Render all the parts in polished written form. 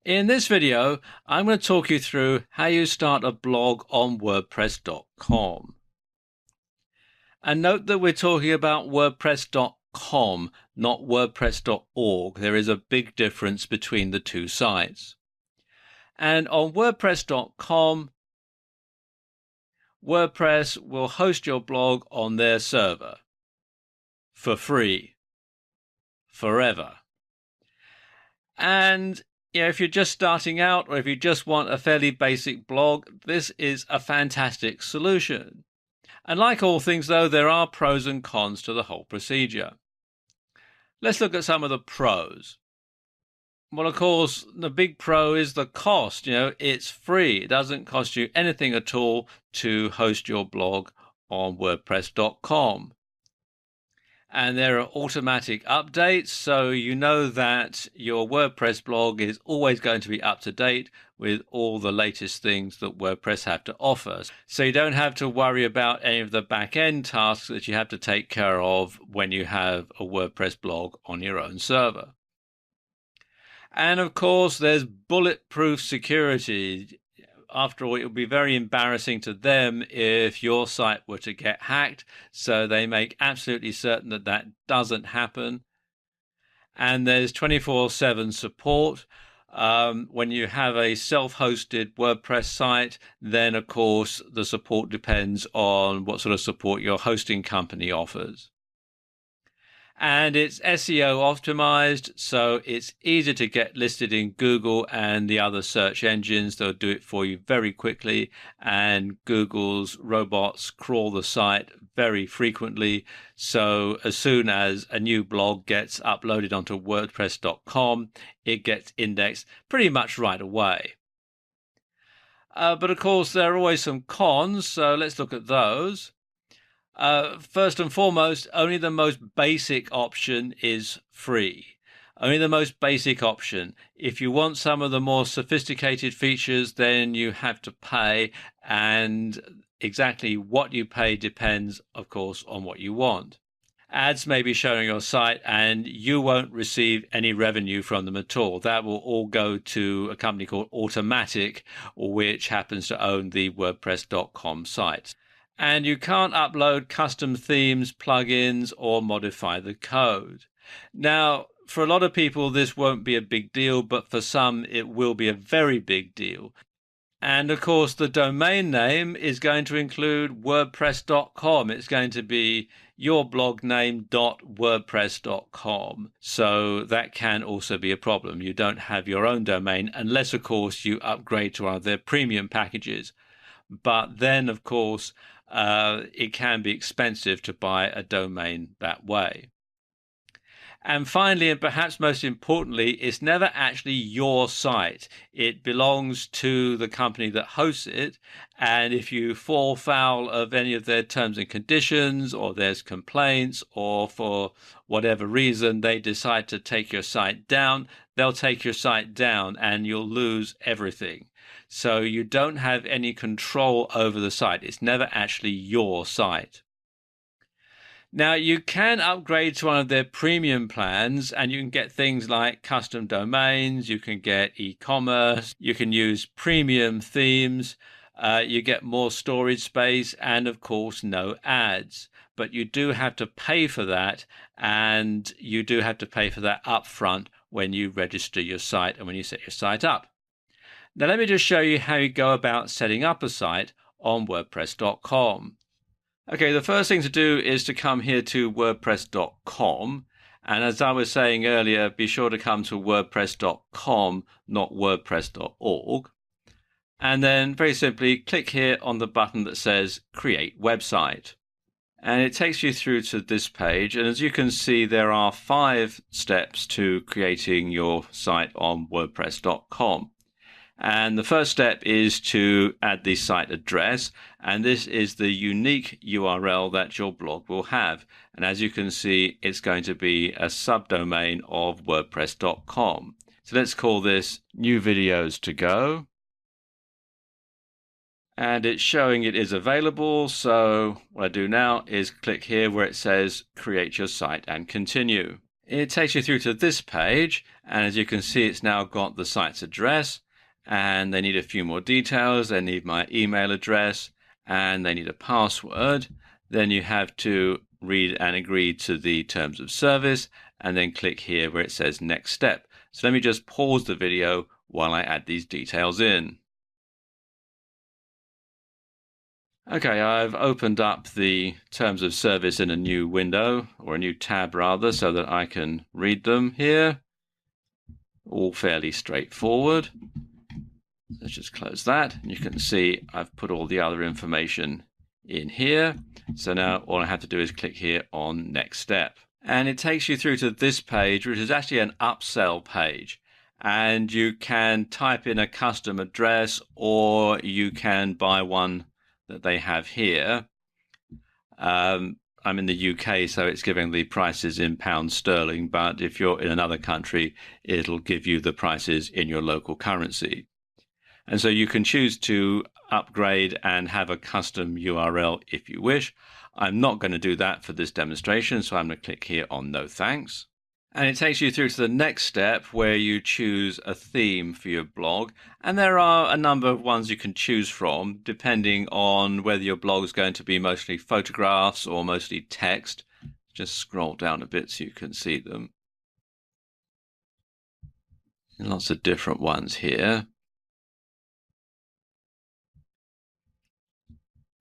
In this video, I'm going to talk you through how you start a blog on WordPress.com. And note that we're talking about WordPress.com, not WordPress.org. There is a big difference between the two sites. And on WordPress.com, WordPress will host your blog on their server for free, forever. And if you're just starting out or if you just want a fairly basic blog, this is a fantastic solution. And like all things, though, there are pros and cons to the whole procedure. Let's look at some of the pros. Well, of course, the big pro is the cost. It's free. It doesn't cost you anything at all to host your blog on WordPress.com. And there are automatic updates, so you know that your WordPress blog is always going to be up to date with all the latest things that WordPress have to offer. So you don't have to worry about any of the back-end tasks that you have to take care of when you have a WordPress blog on your own server. And of course, there's bulletproof security. After all, it would be very embarrassing to them if your site were to get hacked, so they make absolutely certain that that doesn't happen. And there's 24/7 support. When you have a self-hosted WordPress site, then of course the support depends on what sort of support your hosting company offers. And it's SEO optimized, so it's easy to get listed in Google and the other search engines. They'll do it for you very quickly, and Google's robots crawl the site very frequently. So as soon as a new blog gets uploaded onto WordPress.com, it gets indexed pretty much right away. But of course, there are always some cons, so let's look at those. First and foremost, only the most basic option is free. Only the most basic option. If you want some of the more sophisticated features, then you have to pay, and exactly what you pay depends, of course, on what you want. Ads may be showing your site and you won't receive any revenue from them at all. That will all go to a company called Automatic, which happens to own the WordPress.com site. And you can't upload custom themes, plugins, or modify the code. Now, for a lot of people, this won't be a big deal, but for some, it will be a very big deal. And of course, the domain name is going to include WordPress.com. It's going to be your blog name.wordpress.com. So that can also be a problem. You don't have your own domain unless, of course, you upgrade to one of their premium packages. But then, of course, it can be expensive to buy a domain that way. And finally, and perhaps most importantly, it's never actually your site. It belongs to the company that hosts it. And if you fall foul of any of their terms and conditions, or there's complaints, or for whatever reason they decide to take your site down, they'll take your site down and you'll lose everything. So you don't have any control over the site. It's never actually your site. Now, you can upgrade to one of their premium plans and you can get things like custom domains, you can get e-commerce, you can use premium themes, you get more storage space, and of course, no ads. But you do have to pay for that, and you do have to pay for that upfront when you register your site and when you set your site up. Now, let me just show you how you go about setting up a site on WordPress.com. Okay, the first thing to do is to come here to WordPress.com. And as I was saying earlier, be sure to come to WordPress.com, not WordPress.org. And then very simply click here on the button that says Create Website. And it takes you through to this page. And as you can see, there are 5 steps to creating your site on WordPress.com. And the first step is to add the site address, and this is the unique URL that your blog will have. And as you can see, it's going to be a subdomain of WordPress.com. So let's call this New Videos to Go. And it's showing it is available. So what I do now is click here where it says Create Your Site and Continue. It takes you through to this page, and as you can see, it's now got the site's address, and they need a few more details. They need my email address, and they need a password. Then you have to read and agree to the terms of service, and then click here where it says next step. So let me just pause the video while I add these details in. Okay, I've opened up the terms of service in a new window, or a new tab rather, so that I can read them here. All fairly straightforward. Let's just close that. And you can see I've put all the other information in here. So now all I have to do is click here on next step. And it takes you through to this page, which is actually an upsell page. And you can type in a custom address, or you can buy one that they have here. I'm in the UK, so it's giving the prices in pounds sterling, but if you're in another country, it'll give you the prices in your local currency. And so you can choose to upgrade and have a custom URL if you wish. I'm not going to do that for this demonstration, so I'm going to click here on no thanks. And it takes you through to the next step where you choose a theme for your blog. And there are a number of ones you can choose from, depending on whether your blog is going to be mostly photographs or mostly text. Just scroll down a bit so you can see them. Lots of different ones here.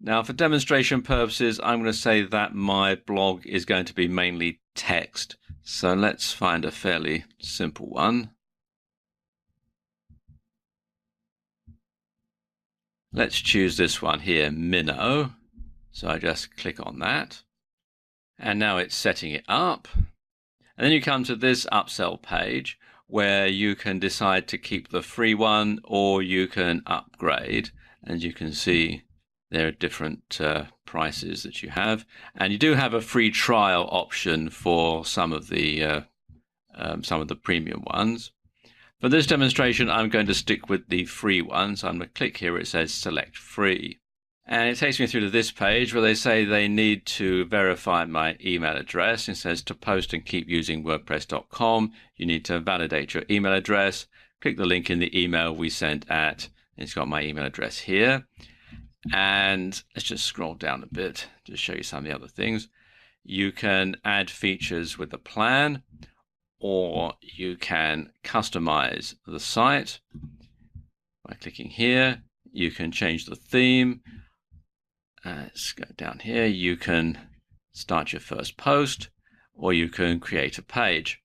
Now, for demonstration purposes, I'm going to say that my blog is going to be mainly text. So let's find a fairly simple one. Let's choose this one here, Minnow. So I just click on that. And now it's setting it up. And then you come to this upsell page where you can decide to keep the free one or you can upgrade. And you can see there are different prices that you have, and you do have a free trial option for some of the premium ones. For this demonstration, I'm going to stick with the free one, so I'm going to click here where it says select free, and it takes me through to this page where they say they need to verify my email address. It says to post and keep using wordpress.com, you need to validate your email address. Click the link in the email we sent at, it's got my email address here. And let's just scroll down a bit to show you some of the other things. You can add features with the plan, or you can customize the site by clicking here. You can change the theme. Let's go down here. You can start your first post, or you can create a page,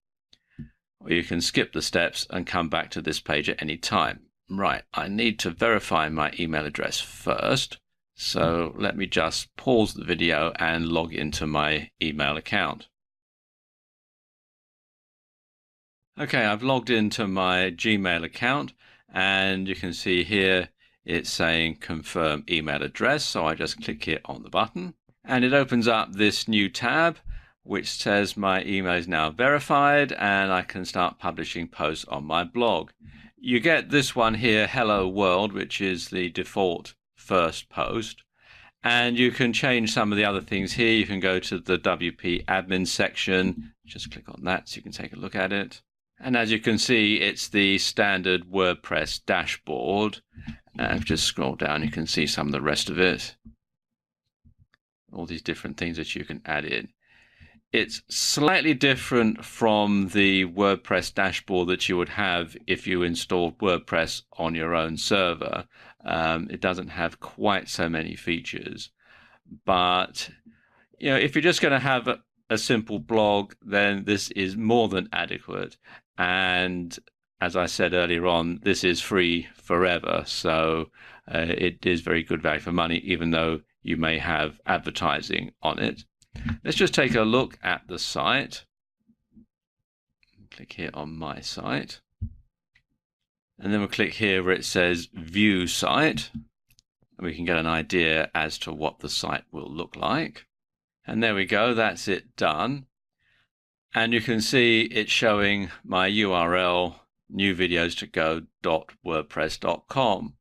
or you can skip the steps and come back to this page at any time. Right, I need to verify my email address first, so let me just pause the video and log into my email account. Okay, I've logged into my Gmail account, and you can see here it's saying confirm email address, so I just click here on the button, and it opens up this new tab which says my email is now verified and I can start publishing posts on my blog. You get this one here, Hello World, which is the default first post. And you can change some of the other things here. You can go to the WP admin section. Just click on that so you can take a look at it. And as you can see, it's the standard WordPress dashboard. And just scroll down, you can see some of the rest of it. All these different things that you can add in. It's slightly different from the WordPress dashboard that you would have if you installed WordPress on your own server. It doesn't have quite so many features, but if you're just going to have a simple blog, then this is more than adequate. And as I said earlier on, this is free forever, so it is very good value for money, even though you may have advertising on it. Let's just take a look at the site. Click here on my site. And then we'll click here where it says View Site. And we can get an idea as to what the site will look like. And there we go, that's it done. And you can see it's showing my URL, newvideos2go.wordpress.com.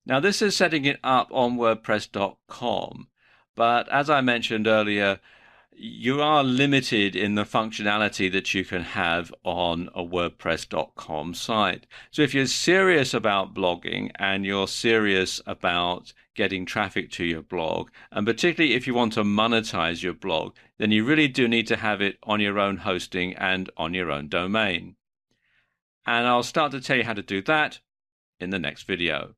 Now this is setting it up on wordpress.com. But as I mentioned earlier, you are limited in the functionality that you can have on a WordPress.com site. So if you're serious about blogging and you're serious about getting traffic to your blog, and particularly if you want to monetize your blog, then you really do need to have it on your own hosting and on your own domain. And I'll start to tell you how to do that in the next video.